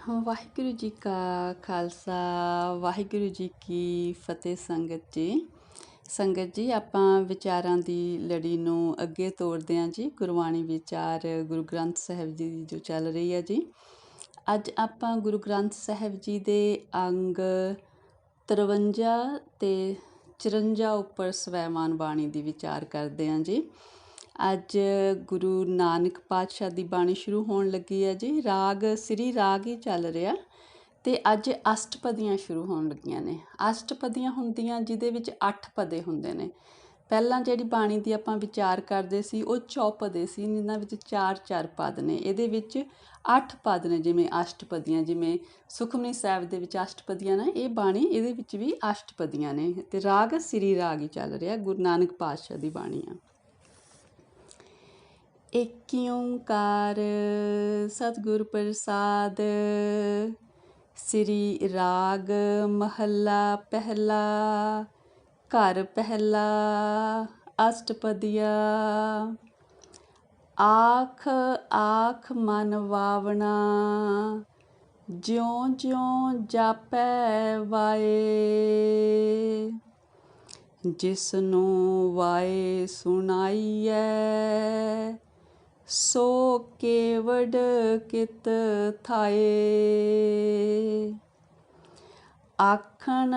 ਵਾਹਿਗੁਰੂ ਜੀ ਕਾ ਖਾਲਸਾ ਵਾਹਿਗੁਰੂ ਜੀ ਕੀ ਫਤਿਹ। ਸੰਗਤ ਜੀ ਆਪਾਂ ਵਿਚਾਰਾਂ ਦੀ ਲੜੀ ਨੂੰ ਅੱਗੇ ਤੋਰਦੇ ਹਾਂ ਜੀ। ਗੁਰਬਾਣੀ ਵਿਚਾਰ ਗੁਰੂ ਗ੍ਰੰਥ ਸਾਹਿਬ ਜੀ ਦੀ ਜੋ ਚੱਲ ਰਹੀ ਹੈ ਜੀ। ਅੱਜ ਆਪਾਂ ਗੁਰੂ ਗ੍ਰੰਥ ਸਾਹਿਬ ਜੀ ਦੇ ਅੰਗ 53 ਤੇ 54 ਉੱਪਰ ਸਵੈਮਾਨ ਬਾਣੀ ਦੀ ਵਿਚਾਰ ਕਰਦੇ ਹਾਂ ਜੀ। ਅੱਜ ਗੁਰੂ ਨਾਨਕ ਪਾਤਸ਼ਾਹ ਦੀ ਬਾਣੀ ਸ਼ੁਰੂ ਹੋਣ ਲੱਗੀ ਹੈ ਜੀ। ਰਾਗ ਸ੍ਰੀ ਰਾਗ ਹੀ ਚੱਲ ਰਿਹਾ ਅਤੇ ਅੱਜ ਅਸ਼ਟਪਦੀਆਂ ਸ਼ੁਰੂ ਹੋਣ ਲੱਗੀਆਂ ਨੇ। ਅਸ਼ਟਪਦੀਆਂ ਹੁੰਦੀਆਂ ਜਿਹਦੇ ਵਿੱਚ 8 ਪਦੇ ਹੁੰਦੇ ਨੇ। ਪਹਿਲਾਂ ਜਿਹੜੀ ਬਾਣੀ ਦੀ ਆਪਾਂ ਵਿਚਾਰ ਕਰਦੇ ਸੀ ਉਹ ਚੌਪਦੇ ਸੀ, ਜਿਨ੍ਹਾਂ ਵਿੱਚ 4-4 ਪਦ ਨੇ। ਇਹਦੇ ਵਿੱਚ 8 ਪਦ ਨੇ, ਜਿਵੇਂ ਅਸ਼ਟਪਦੀਆਂ, ਜਿਵੇਂ ਸੁਖਮਨੀ ਸਾਹਿਬ ਦੇ ਵਿੱਚ ਅਸ਼ਟਪਦੀਆਂ ਨੇ, ਇਹ ਬਾਣੀ ਇਹਦੇ ਵਿੱਚ ਵੀ ਅਸ਼ਟਪਦੀਆਂ ਨੇ। ਅਤੇ ਰਾਗ ਸ੍ਰੀ ਰਾਗ ਹੀ ਚੱਲ ਰਿਹਾ, ਗੁਰੂ ਨਾਨਕ ਪਾਤਸ਼ਾਹ ਦੀ ਬਾਣੀ ਆ। ਏਕ ਓਂਕਾਰ ਸਤਿਗੁਰ ਪ੍ਰਸਾਦ। ਸ੍ਰੀ ਰਾਗ ਮਹੱਲਾ ਪਹਿਲਾ। ਘਰ ਪਹਿਲਾ ਅਸ਼ਟਪਦੀਆ। ਆਖ ਆਖ ਮਨ ਵਾਵਣਾ, ਜਿਉਂ ਜਿਉਂ ਜਾਪੈ ਵਾਏ। ਜਿਸ ਨੂੰ ਵਾਏ ਸੁਣਾਈਐ, ਸੋ ਕੇਵਡ ਕਿਤ ਥਾਏ। ਆਖਣ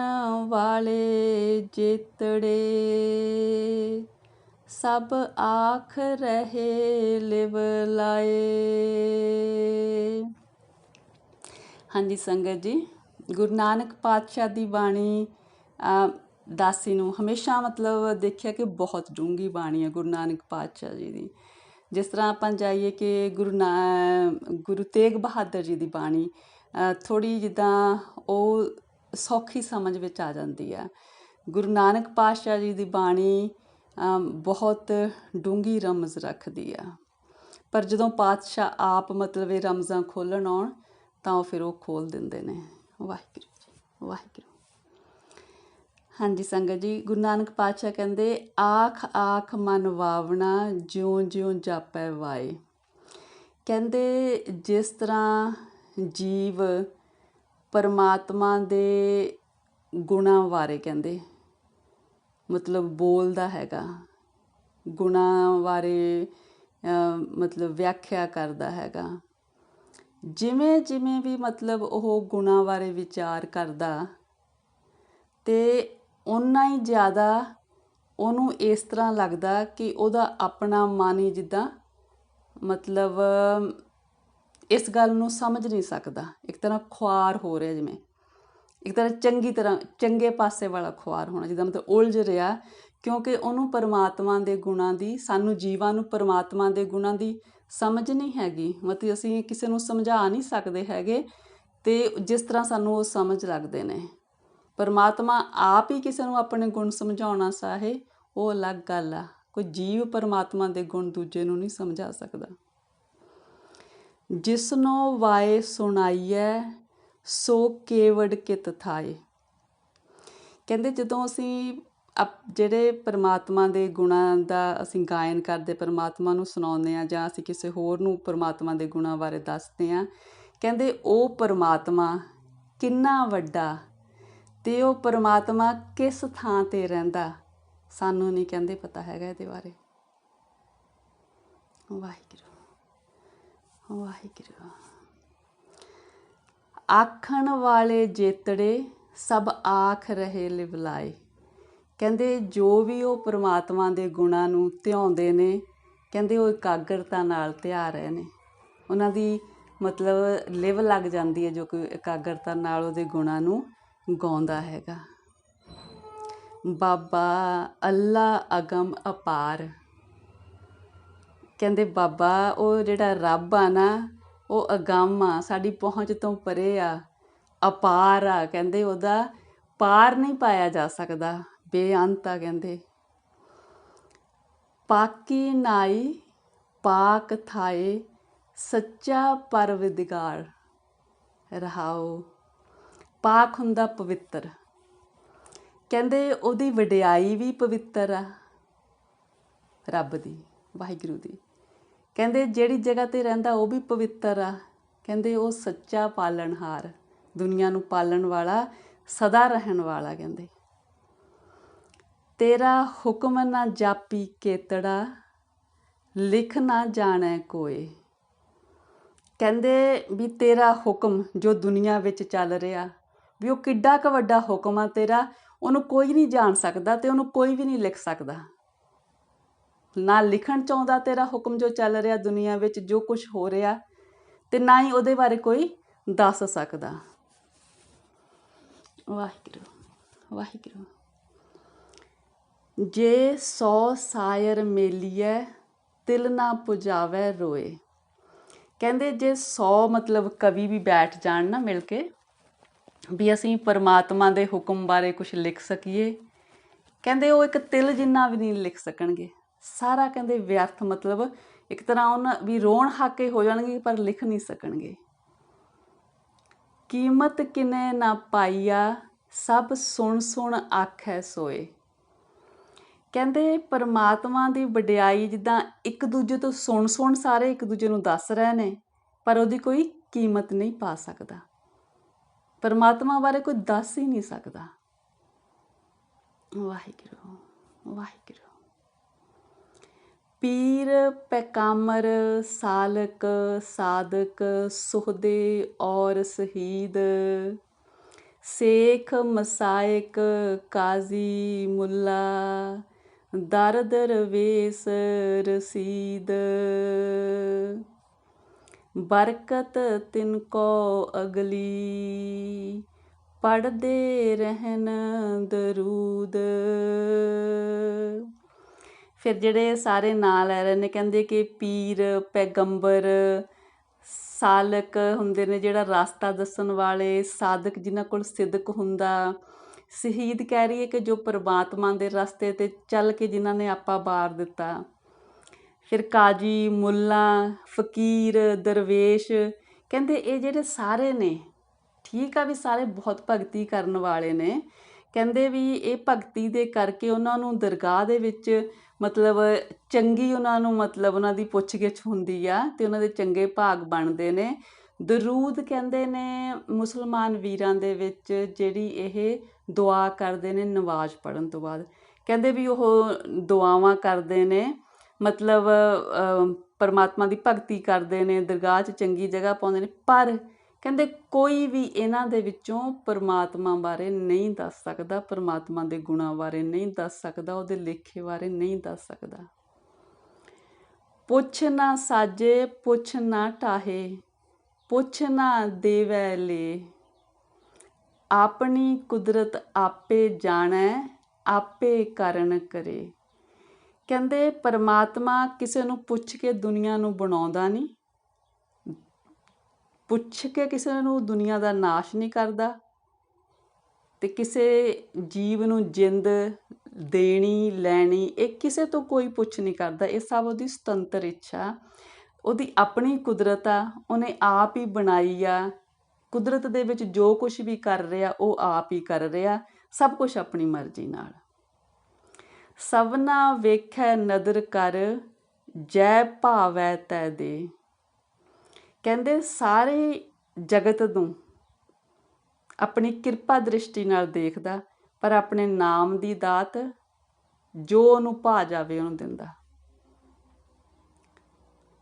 ਵਾਲੇ ਜੇਤੜੇ, ਸਭ ਆਖ ਰਹੇ ਲਿਵ ਲਾਏ। ਹਾਂਜੀ ਸੰਗਤ ਜੀ, ਗੁਰੂ ਨਾਨਕ ਪਾਤਸ਼ਾਹ ਦੀ ਬਾਣੀ ਦਾਸੀ ਨੂੰ ਹਮੇਸ਼ਾ ਦੇਖਿਆ ਕਿ ਬਹੁਤ ਡੂੰਘੀ ਬਾਣੀ ਹੈ ਗੁਰੂ ਨਾਨਕ ਪਾਤਸ਼ਾਹ ਜੀ ਦੀ। ਜਿਸ ਤਰ੍ਹਾਂ ਆਪਾਂ ਜਾਈਏ ਕਿ ਗੁਰੂ ਤੇਗ ਬਹਾਦਰ ਜੀ ਦੀ ਬਾਣੀ ਥੋੜ੍ਹੀ ਜਿੱਦਾਂ ਉਹ ਸੌਖੀ ਸਮਝ ਵਿੱਚ ਆ ਜਾਂਦੀ ਆ। ਗੁਰੂ ਨਾਨਕ ਪਾਤਸ਼ਾਹ ਜੀ ਦੀ ਬਾਣੀ ਬਹੁਤ ਡੂੰਘੀ ਰਮਜ਼ ਰੱਖਦੀ ਆ, ਪਰ ਜਦੋਂ ਪਾਤਸ਼ਾਹ ਆਪ ਇਹ ਰਮਜ਼ਾਂ ਖੋਲ੍ਹਣ ਆਉਣ ਤਾਂ ਉਹ ਫਿਰ ਉਹ ਖੋਲ੍ਹ ਦਿੰਦੇ ਨੇ। ਵਾਹਿਗੁਰੂ ਜੀ ਵਾਹਿਗੁਰੂ। ਹਾਂਜੀ ਸੰਗਤ ਜੀ, ਗੁਰੂ ਨਾਨਕ ਪਾਤਸ਼ਾਹ ਕਹਿੰਦੇ ਆਖ ਆਖ ਮਨ ਵਾਵਣਾ, ਜਿਉਂ ਜਿਉਂ ਜਾਪੈ ਵਾਏ। ਕਹਿੰਦੇ ਜਿਸ ਤਰ੍ਹਾਂ ਜੀਵ ਪਰਮਾਤਮਾ ਦੇ ਗੁਣਾਂ ਬਾਰੇ ਕਹਿੰਦੇ ਬੋਲਦਾ ਹੈਗਾ, ਗੁਣਾਂ ਬਾਰੇ ਵਿਆਖਿਆ ਕਰਦਾ ਹੈਗਾ। ਜਿਵੇਂ ਜਿਵੇਂ ਵੀ ਉਹ ਗੁਣਾਂ ਬਾਰੇ ਵਿਚਾਰ ਕਰਦਾ ਅਤੇ ਓਨਾ ਹੀ ਜ਼ਿਆਦਾ ਉਹਨੂੰ ਇਸ ਤਰ੍ਹਾਂ ਲੱਗਦਾ ਕਿ ਉਹਦਾ ਆਪਣਾ ਮਨ ਹੀ ਜਿੱਦਾਂ ਇਸ ਗੱਲ ਨੂੰ ਸਮਝ ਨਹੀਂ ਸਕਦਾ। ਇੱਕ ਤਰ੍ਹਾਂ ਖੁਆਰ ਹੋ ਰਿਹਾ, ਜਿਵੇਂ ਇੱਕ ਤਰ੍ਹਾਂ ਚੰਗੇ ਪਾਸੇ ਵਾਲਾ ਖੁਆਰ ਹੋਣਾ, ਜਿੱਦਾਂ ਉਲਝ ਰਿਹਾ, ਕਿਉਂਕਿ ਉਹਨੂੰ ਪਰਮਾਤਮਾ ਦੇ ਗੁਣਾਂ ਦੀ, ਸਾਨੂੰ ਜੀਵਾਂ ਨੂੰ ਪਰਮਾਤਮਾ ਦੇ ਗੁਣਾਂ ਦੀ ਸਮਝ ਨਹੀਂ ਹੈਗੀ। ਅਸੀਂ ਕਿਸੇ ਨੂੰ ਸਮਝਾ ਨਹੀਂ ਸਕਦੇ ਹੈਗੇ, ਅਤੇ ਜਿਸ ਤਰ੍ਹਾਂ ਸਾਨੂੰ ਉਹ ਸਮਝ ਲੱਗਦੇ ਨੇ। ਪਰਮਾਤਮਾ ਆਪ ਹੀ ਕਿਸੇ ਨੂੰ ਆਪਣੇ ਗੁਣ ਸਮਝਾਉਣਾ ਚਾਹੇ ਉਹ ਅਲੱਗ ਗੱਲ ਆ। ਕੋਈ ਜੀਵ ਪਰਮਾਤਮਾ ਦੇ ਗੁਣ ਦੂਜੇ ਨੂੰ ਨਹੀਂ ਸਮਝਾ ਸਕਦਾ। ਜਿਸ ਨੂੰ ਵਾਏ ਸੁਣਾਈਐ, ਸੋ ਕੇਵਡ ਕਿਤ ਥਾਏ। ਕਹਿੰਦੇ ਜਦੋਂ ਅਸੀਂ ਜਿਹੜੇ ਪਰਮਾਤਮਾ ਦੇ ਗੁਣਾਂ ਦਾ ਅਸੀਂ ਗਾਇਨ ਕਰਦੇ, ਪਰਮਾਤਮਾ ਨੂੰ ਸੁਣਾਉਂਦੇ ਹਾਂ, ਜਾਂ ਅਸੀਂ ਕਿਸੇ ਹੋਰ ਨੂੰ ਪਰਮਾਤਮਾ ਦੇ ਗੁਣਾਂ ਬਾਰੇ ਦੱਸਦੇ ਹਾਂ, ਕਹਿੰਦੇ ਉਹ ਪਰਮਾਤਮਾ ਕਿੰਨਾ ਵੱਡਾ ਅਤੇ ਉਹ ਪਰਮਾਤਮਾ ਕਿਸ ਥਾਂ 'ਤੇ ਰਹਿੰਦਾ, ਸਾਨੂੰ ਨਹੀਂ ਕਹਿੰਦੇ ਪਤਾ ਹੈਗਾ ਇਹਦੇ ਬਾਰੇ। ਵਾਹਿਗੁਰੂ ਵਾਹਿਗੁਰੂ। ਆਖਣ ਵਾਲੇ ਜੇਤੜੇ, ਸਭ ਆਖ ਰਹੇ ਲਿਵ ਲਾਏ। ਕਹਿੰਦੇ ਜੋ ਵੀ ਉਹ ਪਰਮਾਤਮਾ ਦੇ ਗੁਣਾਂ ਨੂੰ ਧਿਆਉਂਦੇ ਨੇ, ਕਹਿੰਦੇ ਉਹ ਇਕਾਗਰਤਾ ਨਾਲ ਧਿਆ ਰਹੇ ਨੇ। ਉਹਨਾਂ ਦੀ ਲਿਵ ਲੱਗ ਜਾਂਦੀ ਹੈ, ਜੋ ਕੋਈ ਇਕਾਗਰਤਾ ਨਾਲ ਉਹਦੇ ਗੁਣਾਂ ਨੂੰ ਗਾਉਂਦਾ ਹੈਗਾ। ਬਾਬਾ ਅੱਲਾ ਅਗਮ ਅਪਾਰ। ਕਹਿੰਦੇ ਬਾਬਾ ਉਹ ਜਿਹੜਾ ਰੱਬ ਆ ਨਾ, ਉਹ ਅਗੰਮ ਆ, ਸਾਡੀ ਪਹੁੰਚ ਤੋਂ ਪਰੇ ਆ, ਅਪਾਰ ਆ। ਕਹਿੰਦੇ ਉਹਦਾ ਪਾਰ ਨਹੀਂ ਪਾਇਆ ਜਾ ਸਕਦਾ, ਬੇਅੰਤ ਆ। ਕਹਿੰਦੇ ਪਾਕੀ ਨਾਈ ਪਾਕ ਥਾਏ, ਸੱਚਾ ਪਰਵਿਰਦਗਾਰ ਰਹਾਓ। ਪਾਕ ਹੁੰਦਾ ਪਵਿੱਤਰ। ਕਹਿੰਦੇ ਉਹਦੀ ਵਡਿਆਈ ਵੀ ਪਵਿੱਤਰ ਆ, ਰੱਬ ਦੀ, ਵਾਹਿਗੁਰੂ ਦੀ। ਕਹਿੰਦੇ ਜਿਹੜੀ ਜਗ੍ਹਾ 'ਤੇ ਰਹਿੰਦਾ ਉਹ ਵੀ ਪਵਿੱਤਰ ਆ। ਕਹਿੰਦੇ ਉਹ ਸੱਚਾ ਪਾਲਣਹਾਰ, ਦੁਨੀਆ ਨੂੰ ਪਾਲਣ ਵਾਲਾ, ਸਦਾ ਰਹਿਣ ਵਾਲਾ। ਕਹਿੰਦੇ ਤੇਰਾ ਹੁਕਮ ਨਾ ਜਾਪੀ ਕੇਤੜਾ, ਲਿਖ ਨਾ ਜਾਣੈ ਕੋਏ। ਕਹਿੰਦੇ ਵੀ ਤੇਰਾ ਹੁਕਮ ਜੋ ਦੁਨੀਆ ਵਿੱਚ ਚੱਲ ਰਿਹਾ, ਵੀ ਉਹ ਕਿੱਡਾ ਕੁ ਵੱਡਾ ਹੁਕਮ ਆ ਤੇਰਾ, ਉਹਨੂੰ ਕੋਈ ਨਹੀਂ ਜਾਣ ਸਕਦਾ ਅਤੇ ਉਹਨੂੰ ਕੋਈ ਵੀ ਨਹੀਂ ਲਿਖ ਸਕਦਾ। ਨਾ ਲਿਖਣ ਚਾਹੁੰਦਾ ਤੇਰਾ ਹੁਕਮ ਜੋ ਚੱਲ ਰਿਹਾ ਦੁਨੀਆ ਵਿੱਚ, ਜੋ ਕੁਛ ਹੋ ਰਿਹਾ, ਅਤੇ ਨਾ ਹੀ ਉਹਦੇ ਬਾਰੇ ਕੋਈ ਦੱਸ ਸਕਦਾ। ਵਾਹਿਗੁਰੂ ਵਾਹਿਗੁਰੂ। ਜੇ 100 ਸਾਇਰ ਮੇਲੀਐ, ਤਿਲ ਨਾ ਪੁਜਾਵੈ ਰੋਏ। ਕਹਿੰਦੇ ਜੇ 100 ਮਤਲਬ ਕਵੀ ਵੀ ਬੈਠ ਜਾਣ ਨਾ ਮਿਲ ਕੇ, ਵੀ ਅਸੀਂ ਪਰਮਾਤਮਾ ਦੇ ਹੁਕਮ ਬਾਰੇ ਕੁਛ ਲਿਖ ਸਕੀਏ, ਕਹਿੰਦੇ ਉਹ ਇੱਕ ਤਿਲ ਜਿੰਨਾ ਵੀ ਨਹੀਂ ਲਿਖ ਸਕਣਗੇ। ਸਾਰਾ ਕਹਿੰਦੇ ਵਿਅਰਥ, ਮਤਲਬ ਇੱਕ ਤਰ੍ਹਾਂ ਉਹਨਾਂ ਵੀ ਰੋਣ ਹਾਕੇ ਹੋ ਜਾਣਗੇ, ਪਰ ਲਿਖ ਨਹੀਂ ਸਕਣਗੇ। ਕੀਮਤ ਕਿਨੇ ਨਾ ਪਾਈਆ, ਸਭ ਸੁਣ ਸੁਣ ਆਖੈ ਸੋਏ। ਕਹਿੰਦੇ ਪਰਮਾਤਮਾ ਦੀ ਵਡਿਆਈ ਜਿੱਦਾਂ ਇੱਕ ਦੂਜੇ ਤੋਂ ਸੁਣ ਸੁਣ ਸਾਰੇ ਇੱਕ ਦੂਜੇ ਨੂੰ ਦੱਸ ਰਹੇ ਨੇ, ਪਰ ਉਹਦੀ ਕੋਈ ਕੀਮਤ ਨਹੀਂ ਪਾ ਸਕਦਾ। ਪਰਮਾਤਮਾ ਬਾਰੇ ਕੋਈ ਦੱਸ ਹੀ ਨਹੀਂ ਸਕਦਾ। ਵਾਹਿਗੁਰੂ ਵਾਹਿਗੁਰੂ। ਪੀਰ ਪੈਕਾਮਰ ਸਾਲਕ ਸਾਦਕ ਸੁਹਦੇ ਔਰ ਸ਼ਹੀਦ, ਸੇਖ ਮਸਾਇਕ ਕਾਜ਼ੀ ਮੁੱਲਾ, ਦਰ ਦਰਵੇਸ ਰਸੀਦ। ਬਰਕਤ ਤਿਨਕੋ ਅਗਲੀ, ਪੜ੍ਹਦੇ ਰਹਿਣ ਦਰੂਦ। ਫਿਰ ਜਿਹੜੇ ਸਾਰੇ ਨਾਂ ਲੈ ਰਹੇ ਨੇ, ਕਹਿੰਦੇ ਕਿ ਪੀਰ, ਪੈਗੰਬਰ, ਸਾਲਕ ਹੁੰਦੇ ਨੇ ਜਿਹੜਾ ਰਸਤਾ ਦੱਸਣ ਵਾਲੇ, ਸਾਦਕ ਜਿਨ੍ਹਾਂ ਕੋਲ ਸਿਦਕ ਹੁੰਦਾ, ਸ਼ਹੀਦ ਕਹਿ ਰਹੀ ਹੈ ਕਿ ਜੋ ਪਰਮਾਤਮਾ ਦੇ ਰਸਤੇ 'ਤੇ ਚੱਲ ਕੇ ਜਿਨ੍ਹਾਂ ਨੇ ਆਪਾ ਵਾਰ ਦਿੱਤਾ। ਫਿਰ ਕਾਜੀ, ਮੁੱਲਾ, ਫਕੀਰ, ਦਰਵੇਸ਼, ਕਹਿੰਦੇ ਇਹ ਜਿਹੜੇ ਸਾਰੇ ਨੇ, ਠੀਕ ਆ ਵੀ ਸਾਰੇ ਬਹੁਤ ਭਗਤੀ ਕਰਨ ਵਾਲੇ ਨੇ। ਕਹਿੰਦੇ ਵੀ ਇਹ ਭਗਤੀ ਦੇ ਕਰਕੇ ਉਹਨਾਂ ਨੂੰ ਦਰਗਾਹ ਦੇ ਵਿੱਚ ਮਤਲਬ ਚੰਗੀ ਉਹਨਾਂ ਨੂੰ ਮਤਲਬ ਉਹਨਾਂ ਦੀ ਪੁੱਛ ਗਿੱਛ ਹੁੰਦੀ ਆ ਅਤੇ ਉਹਨਾਂ ਦੇ ਚੰਗੇ ਭਾਗ ਬਣਦੇ ਨੇ। ਦਰੂਦ ਕਹਿੰਦੇ ਨੇ ਮੁਸਲਮਾਨ ਵੀਰਾਂ ਦੇ ਵਿੱਚ ਜਿਹੜੀ ਇਹ ਦੁਆ ਕਰਦੇ ਨੇ ਨਮਾਜ਼ ਪੜ੍ਹਨ ਤੋਂ ਬਾਅਦ। ਕਹਿੰਦੇ ਵੀ ਉਹ ਦੁਆਵਾਂ ਕਰਦੇ ਨੇ, ਮਤਲਬ ਪਰਮਾਤਮਾ ਦੀ ਭਗਤੀ ਕਰਦੇ ਨੇ, ਦਰਗਾਹ 'ਚ ਚੰਗੀ ਜਗ੍ਹਾ ਪਾਉਂਦੇ ਨੇ, ਪਰ ਕਹਿੰਦੇ ਕੋਈ ਵੀ ਇਹਨਾਂ ਦੇ ਵਿੱਚੋਂ ਪਰਮਾਤਮਾ ਬਾਰੇ ਨਹੀਂ ਦੱਸ ਸਕਦਾ, ਪਰਮਾਤਮਾ ਦੇ ਗੁਣਾਂ ਬਾਰੇ ਨਹੀਂ ਦੱਸ ਸਕਦਾ, ਉਹਦੇ ਲੇਖੇ ਬਾਰੇ ਨਹੀਂ ਦੱਸ ਸਕਦਾ। ਪੁੱਛ ਨਾ ਸਾਜੇ ਪੁੱਛ ਨਾ ਢਾਹੇ, ਪੁੱਛ ਨਾ ਦੇਵੈ ਲੇ। ਆਪਣੀ ਕੁਦਰਤ ਆਪੇ ਜਾਣੈ, ਆਪੇ ਕਰਨ ਕਰੇ। ਕਹਿੰਦੇ ਪਰਮਾਤਮਾ ਕਿਸੇ ਨੂੰ ਪੁੱਛ ਕੇ ਦੁਨੀਆ ਨੂੰ ਬਣਾਉਂਦਾ ਨਹੀਂ, ਪੁੱਛ ਕੇ ਕਿਸੇ ਨੂੰ ਦੁਨੀਆ ਦਾ ਨਾਸ਼ ਨਹੀਂ ਕਰਦਾ, ਅਤੇ ਕਿਸੇ ਜੀਵ ਨੂੰ ਜਿੰਦ ਦੇਣੀ ਲੈਣੀ ਇਹ ਕਿਸੇ ਤੋਂ ਕੋਈ ਪੁੱਛ ਨਹੀਂ ਕਰਦਾ। ਇਹ ਸਭ ਉਹਦੀ ਸੁਤੰਤਰ ਇੱਛਾ, ਉਹਦੀ ਆਪਣੀ ਕੁਦਰਤ ਆ, ਉਹਨੇ ਆਪ ਹੀ ਬਣਾਈ ਆ। ਕੁਦਰਤ ਦੇ ਵਿੱਚ ਜੋ ਕੁਛ ਵੀ ਕਰ ਰਿਹਾ ਉਹ ਆਪ ਹੀ ਕਰ ਰਿਹਾ, ਸਭ ਕੁਛ ਆਪਣੀ ਮਰਜ਼ੀ ਨਾਲ। ਸਭਨਾ ਵੇਖੈ ਨਦਰ ਕਰ, ਜੈ ਭਾਵੈ ਤੈ ਦੇ। ਕਹਿੰਦੇ ਸਾਰੇ ਜਗਤ ਨੂੰ ਆਪਣੀ ਕਿਰਪਾ ਦ੍ਰਿਸ਼ਟੀ ਨਾਲ ਦੇਖਦਾ, ਪਰ ਆਪਣੇ ਨਾਮ ਦੀ ਦਾਤ ਜੋ ਉਹਨੂੰ ਭਾ ਜਾਵੇ ਉਹਨੂੰ ਦਿੰਦਾ।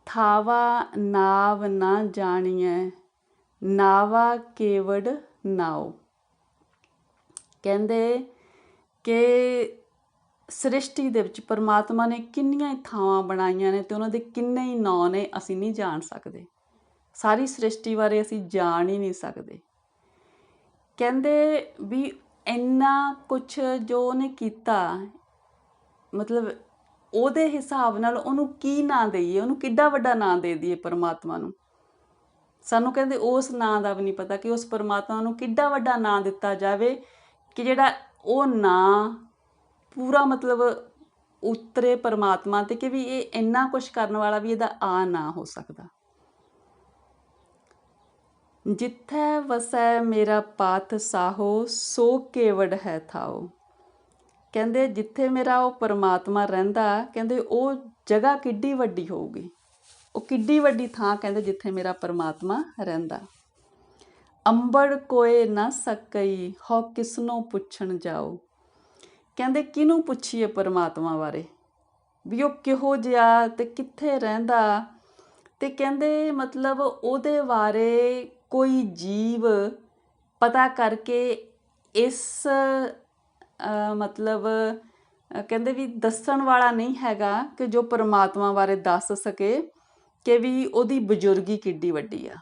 ਥਾਵਾ ਨਾਵ ਨਾ ਜਾਣੀਐ, ਨਾਵਾ ਕੇਵੜ ਨਾਉ। ਕਹਿੰਦੇ ਕਿ ਸ੍ਰਿਸ਼ਟੀ ਦੇ ਵਿੱਚ ਪਰਮਾਤਮਾ ਨੇ ਕਿੰਨੀਆਂ ਹੀ ਥਾਵਾਂ ਬਣਾਈਆਂ ਨੇ ਅਤੇ ਉਹਨਾਂ ਦੇ ਕਿੰਨੇ ਹੀ ਨਾਂ ਨੇ, ਅਸੀਂ ਨਹੀਂ ਜਾਣ ਸਕਦੇ। ਸਾਰੀ ਸ੍ਰਿਸ਼ਟੀ ਬਾਰੇ ਅਸੀਂ ਜਾਣ ਹੀ ਨਹੀਂ ਸਕਦੇ। ਕਹਿੰਦੇ ਵੀ ਇੰਨਾ ਕੁਛ ਜੋ ਉਹਨੇ ਕੀਤਾ, ਮਤਲਬ ਉਹਦੇ ਹਿਸਾਬ ਨਾਲ ਉਹਨੂੰ ਕੀ ਨਾਂ ਦੇਈਏ, ਉਹਨੂੰ ਕਿੱਡਾ ਵੱਡਾ ਨਾਂ ਦੇ ਦਈਏ ਪਰਮਾਤਮਾ ਨੂੰ। ਸਾਨੂੰ ਕਹਿੰਦੇ ਉਸ ਨਾਂ ਦਾ ਵੀ ਨਹੀਂ ਪਤਾ ਕਿ ਉਸ ਪਰਮਾਤਮਾ ਨੂੰ ਕਿੱਡਾ ਵੱਡਾ ਨਾਂ ਦਿੱਤਾ ਜਾਵੇ ਕਿ ਜਿਹੜਾ ਉਹ ਨਾਂ ਪੂਰਾ ਮਤਲਬ ਉਤਰੇ ਪਰਮਾਤਮਾ 'ਤੇ ਕਿ ਵੀ ਇਹ ਇੰਨਾ ਕੁਛ ਕਰਨ ਵਾਲਾ ਵੀ ਇਹਦਾ ਆ ਨਾ ਹੋ ਸਕਦਾ। ਜਿੱਥੈ ਵਸੈ ਮੇਰਾ ਪਾਥ ਸਾਹੋ, ਸੋ ਕੇਵੜ ਹੈ ਥਾਓ। ਕਹਿੰਦੇ ਜਿੱਥੇ ਮੇਰਾ ਉਹ ਪਰਮਾਤਮਾ ਰਹਿੰਦਾ, ਕਹਿੰਦੇ ਉਹ ਜਗ੍ਹਾ ਕਿੱਡੀ ਵੱਡੀ ਹੋਊਗੀ, ਉਹ ਕਿੱਡੀ ਵੱਡੀ ਥਾਂ ਕਹਿੰਦੇ ਜਿੱਥੇ ਮੇਰਾ ਪਰਮਾਤਮਾ ਰਹਿੰਦਾ। ਅੰਬੜ ਕੋਏ ਨਾ ਸਕਈ ਹੋ ਕਿਸਨੋਂ ਪੁੱਛਣ ਜਾਓ। ਕਹਿੰਦੇ ਕਿਹਨੂੰ ਪੁੱਛੀਏ ਪਰਮਾਤਮਾ ਬਾਰੇ ਵੀ ਉਹ ਕਿਹੋ ਜਿਹਾ ਤੇ ਕਿੱਥੇ ਰਹਿੰਦਾ। ਤੇ ਕਹਿੰਦੇ ਮਤਲਬ ਉਹਦੇ ਬਾਰੇ ਕੋਈ ਜੀਵ ਪਤਾ ਕਰਕੇ ਇਸ ਮਤਲਬ ਕਹਿੰਦੇ ਵੀ ਦੱਸਣ ਵਾਲਾ ਨਹੀਂ ਹੈਗਾ ਕਿ ਜੋ ਪਰਮਾਤਮਾ ਬਾਰੇ ਦੱਸ ਸਕੇ ਕਿ ਵੀ ਉਹਦੀ ਬਜ਼ੁਰਗੀ ਕਿੱਡੀ ਵੱਡੀ ਆ।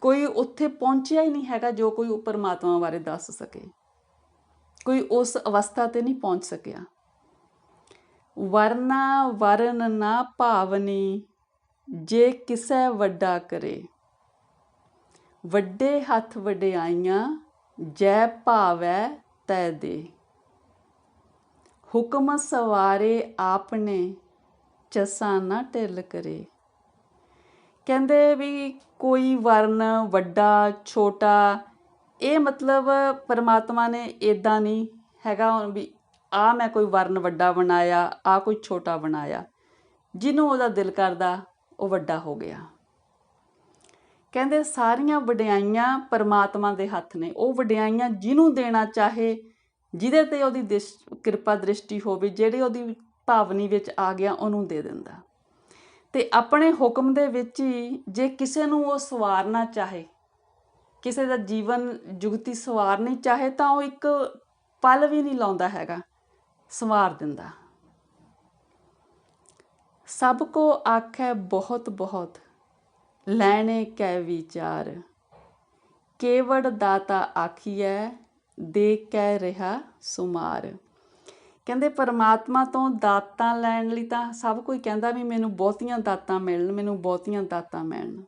ਕੋਈ ਉੱਥੇ ਪਹੁੰਚਿਆ ਹੀ ਨਹੀਂ ਹੈਗਾ ਜੋ ਕੋਈ ਪਰਮਾਤਮਾ ਬਾਰੇ ਦੱਸ ਸਕੇ, ਕੋਈ ਉਸ ਅਵਸਥਾ 'ਤੇ ਨਹੀਂ ਪਹੁੰਚ ਸਕਿਆ। ਵਰਨਾ ਵਰਨ ਨਾ ਭਾਵਨੀ ਜੇ ਕਿਸੇ ਵੱਡਾ ਕਰੇ, ਵੱਡੇ ਹੱਥ ਵਡਿਆਈਆਂ ਜੈ ਭਾਵੈ ਤੈ ਦੇ। ਹੁਕਮ ਸਵਾਰੇ ਆਪਨੇ ਚਸਾ ਨਾ ਢਿੱਲ ਕਰੇ। ਕਹਿੰਦੇ ਵੀ ਕੋਈ ਵਰਨ ਵੱਡਾ ਛੋਟਾ ਇਹ ਮਤਲਬ ਪਰਮਾਤਮਾ ਨੇ ਇੱਦਾਂ ਨਹੀਂ ਹੈਗਾ ਵੀ ਆਹ ਮੈਂ ਕੋਈ ਵਰਨ ਵੱਡਾ ਬਣਾਇਆ, ਆਹ ਕੋਈ ਛੋਟਾ ਬਣਾਇਆ। ਜਿਹਨੂੰ ਉਹਦਾ ਦਿਲ ਕਰਦਾ ਉਹ ਵੱਡਾ ਹੋ ਗਿਆ। ਕਹਿੰਦੇ ਸਾਰੀਆਂ ਵਡਿਆਈਆਂ ਪਰਮਾਤਮਾ ਦੇ ਹੱਥ ਨੇ। ਉਹ ਵਡਿਆਈਆਂ ਜਿਹਨੂੰ ਦੇਣਾ ਚਾਹੇ, ਜਿਹਦੇ 'ਤੇ ਉਹਦੀ ਕਿਰਪਾ ਦ੍ਰਿਸ਼ਟੀ ਹੋਵੇ, ਜਿਹੜੇ ਉਹਦੀ ਭਾਵਨੀ ਵਿੱਚ ਆ ਗਿਆ ਉਹਨੂੰ ਦੇ ਦਿੰਦਾ। ਅਤੇ ਆਪਣੇ ਹੁਕਮ ਦੇ ਵਿੱਚ ਹੀ ਜੇ ਕਿਸੇ ਨੂੰ ਉਹ ਸਵਾਰਨਾ ਚਾਹੇ, ਕਿਸੇ ਦਾ ਜੀਵਨ ਜੁਗਤੀ ਸਵਾਰਨੀ ਚਾਹੇ ਤਾਂ ਉਹ ਇੱਕ ਪਲ ਵੀ ਨਹੀਂ ਲਾਉਂਦਾ ਹੈਗਾ, ਸੰਵਾਰ ਦਿੰਦਾ। ਸਭ ਕੋ ਆਖੈ ਬਹੁਤ ਬਹੁਤ ਲੈਣੇ ਕੈ ਵਿਚਾਰ, ਕੇਵੜ ਦਾਤਾ ਆਖੀਐ ਦੇ ਕਹਿ ਰਿਹਾ ਸੁਮਾਰ। ਕਹਿੰਦੇ ਪਰਮਾਤਮਾ ਤੋਂ ਦਾਤਾਂ ਲੈਣ ਲਈ ਤਾਂ ਸਭ ਕੋਈ ਕਹਿੰਦਾ ਵੀ ਮੈਨੂੰ ਬਹੁਤੀਆਂ ਦਾਤਾਂ ਮਿਲਣ, ਮੈਨੂੰ ਬਹੁਤੀਆਂ ਦਾਤਾਂ ਮਿਲਣ।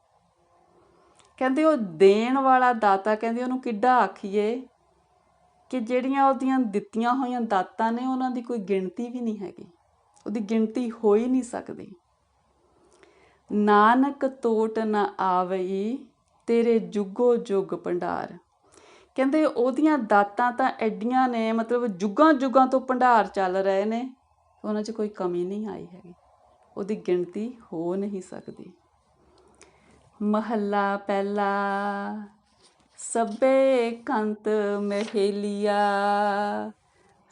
ਕਹਿੰਦੇ ਉਹ ਦੇਣ ਵਾਲਾ ਦਾਤਾ ਕਹਿੰਦੇ ਉਹਨੂੰ ਕਿੱਡਾ ਆਖੀਏ ਕਿ ਜਿਹੜੀਆਂ ਉਹਦੀਆਂ ਦਿੱਤੀਆਂ ਹੋਈਆਂ ਦਾਤਾਂ ਨੇ ਉਹਨਾਂ ਦੀ ਕੋਈ ਗਿਣਤੀ ਵੀ ਨਹੀਂ ਹੈਗੀ, ਉਹਦੀ ਗਿਣਤੀ ਹੋ ਹੀ ਨਹੀਂ ਸਕਦੀ। ਨਾਨਕ ਤੋਟ ਨਾ ਆਵਈ ਤੇਰੇ ਜੁਗੋ ਜੁਗ ਭੰਡਾਰ। ਕਹਿੰਦੇ ਉਹਦੀਆਂ ਦਾਤਾਂ ਤਾਂ ਐਡੀਆਂ ਨੇ, ਮਤਲਬ ਜੁਗਾਂ ਜੁਗਾਂ ਤੋਂ ਭੰਡਾਰ ਚੱਲ ਰਹੇ ਨੇ, ਉਹਨਾਂ 'ਚ ਕੋਈ ਕਮੀ ਨਹੀਂ ਆਈ ਹੈਗੀ, ਉਹਦੀ ਗਿਣਤੀ ਹੋ ਨਹੀਂ ਸਕਦੀ। ਮਹੱਲਾ ਪਹਿਲਾ। ਸਭੇ ਕੰਤ ਮਹੇਲੀਆ,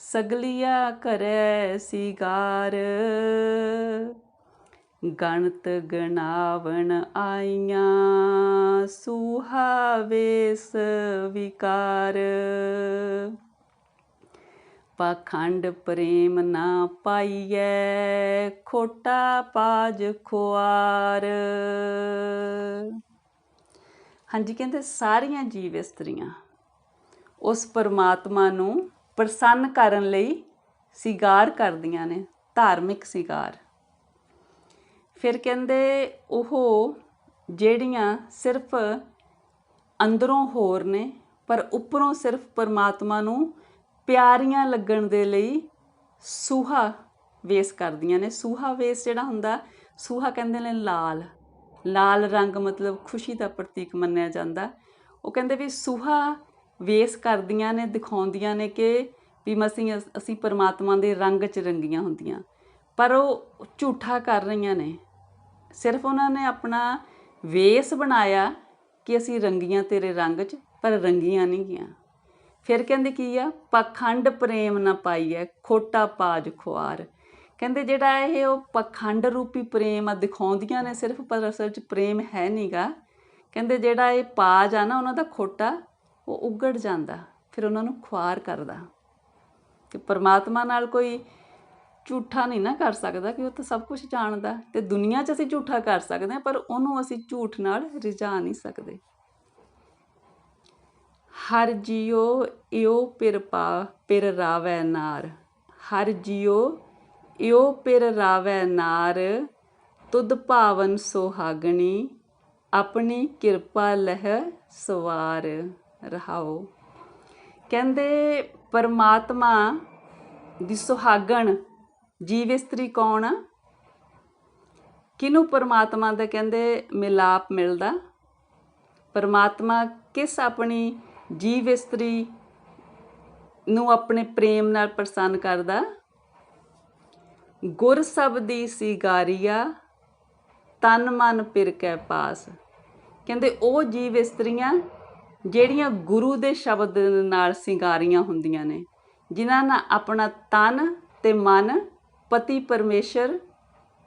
ਸਗਲੀਆ ਕਰੈ ਸਿਗਾਰ। ਗਣਤ ਗਣਾਵਣ ਆਈਆਂ, ਸੂਹਾ ਵੇਸ ਵਿਕਾਰ। ਪਾਖੰਡ ਪ੍ਰੇਮ ਨਾ ਪਾਈਐ, ਖੋਟਾ ਪਾਜ ਖੁਆਰ। ਹਾਂਜੀ, ਕਹਿੰਦੇ ਸਾਰੀਆਂ ਜੀਵ ਇਸਤਰੀਆਂ ਉਸ ਪਰਮਾਤਮਾ ਨੂੰ ਪ੍ਰਸੰਨ ਕਰਨ ਲਈ ਸਿਗਾਰ ਕਰਦੀਆਂ ਨੇ, ਧਾਰਮਿਕ ਸਿਗਾਰ। ਫਿਰ ਕਹਿੰਦੇ ਉਹ ਜਿਹੜੀਆਂ ਸਿਰਫ ਅੰਦਰੋਂ ਹੋਰ ਨੇ ਪਰ ਉੱਪਰੋਂ ਸਿਰਫ ਪਰਮਾਤਮਾ ਨੂੰ ਪਿਆਰੀਆਂ ਲੱਗਣ ਦੇ ਲਈ ਸੂਹਾ ਵੇਸ ਕਰਦੀਆਂ ਨੇ। ਸੂਹਾ ਵੇਸ ਜਿਹੜਾ ਹੁੰਦਾ, ਸੂਹਾ ਕਹਿੰਦੇ ਨੇ ਲਾਲ, ਲਾਲ ਰੰਗ ਮਤਲਬ ਖੁਸ਼ੀ ਦਾ ਪ੍ਰਤੀਕ ਮੰਨਿਆ ਜਾਂਦਾ। ਉਹ ਕਹਿੰਦੇ ਵੀ ਸੂਹਾ ਵੇਸ ਕਰਦੀਆਂ ਨੇ, ਦਿਖਾਉਂਦੀਆਂ ਨੇ ਕਿ ਵੀ ਅਸੀਂ ਪਰਮਾਤਮਾ ਦੇ ਰੰਗ 'ਚ ਰੰਗੀਆਂ ਹੁੰਦੀਆਂ, ਪਰ ਉਹ ਝੂਠਾ ਕਰ ਰਹੀਆਂ ਨੇ। ਸਿਰਫ ਉਹਨਾਂ ਨੇ ਆਪਣਾ ਵੇਸ ਬਣਾਇਆ ਕਿ ਅਸੀਂ ਰੰਗੀਆਂ ਤੇਰੇ ਰੰਗ 'ਚ, ਪਰ ਰੰਗੀਆਂ ਨਹੀਂ ਗਈਆਂ। ਫਿਰ ਕਹਿੰਦੇ ਕੀ ਆ, ਪਾਖੰਡ ਪ੍ਰੇਮ ਨਾ ਪਾਈਐ, ਖੋਟਾ ਪਾਜ ਖੁਆਰ। ਕਹਿੰਦੇ ਜਿਹੜਾ ਇਹ ਉਹ ਪਾਖੰਡ ਰੂਪੀ ਪ੍ਰੇਮ ਆ ਦਿਖਾਉਂਦੀਆਂ ਨੇ ਸਿਰਫ, ਪਰ ਅਸਲ 'ਚ ਪ੍ਰੇਮ ਹੈ ਨਹੀਂ ਗਾ। ਕਹਿੰਦੇ ਜਿਹੜਾ ਇਹ ਪਾਜ ਆ ਨਾ ਉਹਨਾਂ ਦਾ ਖੋਟਾ, ਉਹ ਉਗੜ ਜਾਂਦਾ, ਫਿਰ ਉਹਨਾਂ ਨੂੰ ਖੁਆਰ ਕਰਦਾ। ਕਿ ਪਰਮਾਤਮਾ ਨਾਲ ਕੋਈ ਝੂਠਾ ਨਹੀਂ ਨਾ ਕਰ ਸਕਦਾ, ਕਿ ਉਹ ਤਾਂ ਸਭ ਕੁਝ ਜਾਣਦਾ। ਅਤੇ ਦੁਨੀਆ 'ਚ ਅਸੀਂ ਝੂਠਾ ਕਰ ਸਕਦੇ ਹਾਂ, ਪਰ ਉਹਨੂੰ ਅਸੀਂ ਝੂਠ ਨਾਲ ਰਿਝਾ ਨਹੀਂ ਸਕਦੇ। ਹਰ ਜੀਓ ਇਉ ਪਿਰ ਰਾਵੈ ਨਾਰ, ਹਰ ਜੀਓ ਇਉ ਪਿਰ ਰਾਵੈ ਨਾਰ। ਤੁਧ ਭਾਵਨ ਸੁਹਾਗਣੀ, ਆਪਣੀ ਕਿਰਪਾ ਲਹਿ ਸਵਾਰ। ਰਹਾਓ। ਕਹਿੰਦੇ ਪਰਮਾਤਮਾ ਦੀ ਸੁਹਾਗਣ ਜੀਵ ਇਸਤਰੀ ਕੌਣ ਆ? ਕਿਹਨੂੰ ਪਰਮਾਤਮਾ ਦਾ ਕਹਿੰਦੇ ਮਿਲਾਪ ਮਿਲਦਾ? ਪਰਮਾਤਮਾ ਕਿਸ ਆਪਣੀ ਜੀਵ ਇਸਤਰੀ ਨੂੰ ਆਪਣੇ ਪ੍ਰੇਮ ਨਾਲ ਪ੍ਰਸੰਨ ਕਰਦਾ? ਗੁਰ ਸਬਦੀ ਸਿਗਾਰੀਆ, ਤਨ ਮਨ ਪਿਰ ਕੈ ਪਾਸ। ਕਹਿੰਦੇ ਉਹ ਜੀਵ ਇਸਤਰੀਆਂ ਜਿਹੜੀਆਂ ਗੁਰੂ ਦੇ ਸ਼ਬਦ ਨਾਲ ਸਿੰਗਾਰੀਆਂ ਹੁੰਦੀਆਂ ਨੇ, ਜਿਨ੍ਹਾਂ ਨਾਲ ਆਪਣਾ ਤਨ ਤੇ ਮਨ ਪਤੀ ਪਰਮੇਸ਼ਰ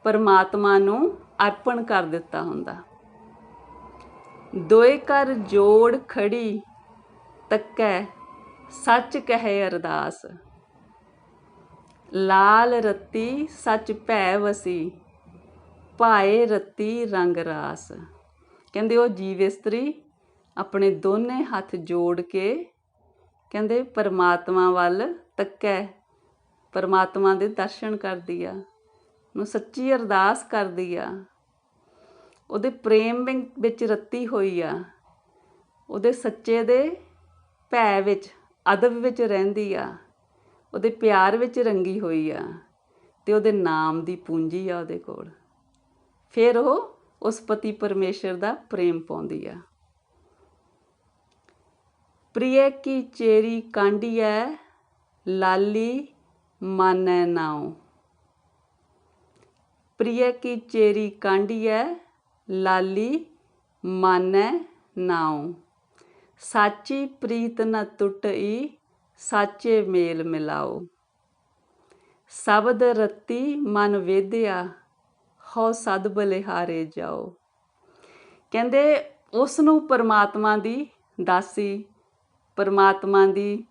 ਪਰਮਾਤਮਾ ਨੂੰ ਅਰਪਣ ਕਰ ਦਿੱਤਾ ਹੁੰਦਾ। ਦੋਏ ਕਰ ਜੋੜ ਖੜੀ ਤੱਕੈ ਸੱਚ ਕਹੇ ਅਰਦਾਸ। ਲਾਲ ਰੱਤੀ ਸੱਚ ਭੈ ਵਸੀ ਭਾਏ ਰੱਤੀ ਰੰਗ ਰਾਸ। ਕਹਿੰਦੇ ਉਹ ਜੀਵ ਇਸਤਰੀ ਆਪਣੇ ਦੋਨੇ ਹੱਥ ਜੋੜ ਕੇ ਕਹਿੰਦੇ ਪਰਮਾਤਮਾ ਵੱਲ ਤੱਕੈ, ਪਰਮਾਤਮਾ ਦੇ ਦਰਸ਼ਨ ਕਰਦੀ ਆ, ਨੂੰ ਸੱਚੀ ਅਰਦਾਸ ਕਰਦੀ ਆ, ਉਹਦੇ ਪ੍ਰੇਮ ਵਿੱਚ ਰੱਤੀ ਹੋਈ ਆ, ਉਹਦੇ ਸੱਚੇ ਦੇ ਭੈ ਵਿੱਚ ਅਦਬ ਵਿੱਚ ਰਹਿੰਦੀ ਆ, ਉਹਦੇ ਪਿਆਰ ਵਿੱਚ ਰੰਗੀ ਹੋਈ ਆ, ਅਤੇ ਉਹਦੇ ਨਾਮ ਦੀ ਪੂੰਜੀ ਆ ਉਹਦੇ ਕੋਲ। ਫਿਰ ਉਹ ਉਸ ਪਤੀ ਪਰਮੇਸ਼ਰ ਦਾ ਪ੍ਰੇਮ ਪਾਉਂਦੀ ਆ। ਪ੍ਰਿਯ ਕੀ ਚੇਰੀ ਕਾਂਢੀਐ ਲਾਲੀ ਮਾਨੈ ਨਾਉ। ਪ੍ਰਿਯ ਕੀ ਚੇਰੀ ਕਾਂਢੀਐ ਲਾਲੀ ਮਾਨੈ ਨਾਉ। ਸਾਚੀ ਪ੍ਰੀਤ ਨ ਟੁੱਟਈ ਸਾਚੇ ਮੇਲ ਮਿਲਾਓ। ਸ਼ਬਦ ਰੱਤੀ ਮਨ ਵੇਦਿਆ ਹਉ ਸਦ ਬਲਿਹਾਰੇ ਜਾਓ। ਕਹਿੰਦੇ ਉਸ ਨੂੰ ਪਰਮਾਤਮਾ ਦੀ ਦਾਸੀ, ਪਰਮਾਤਮਾ ਦੀ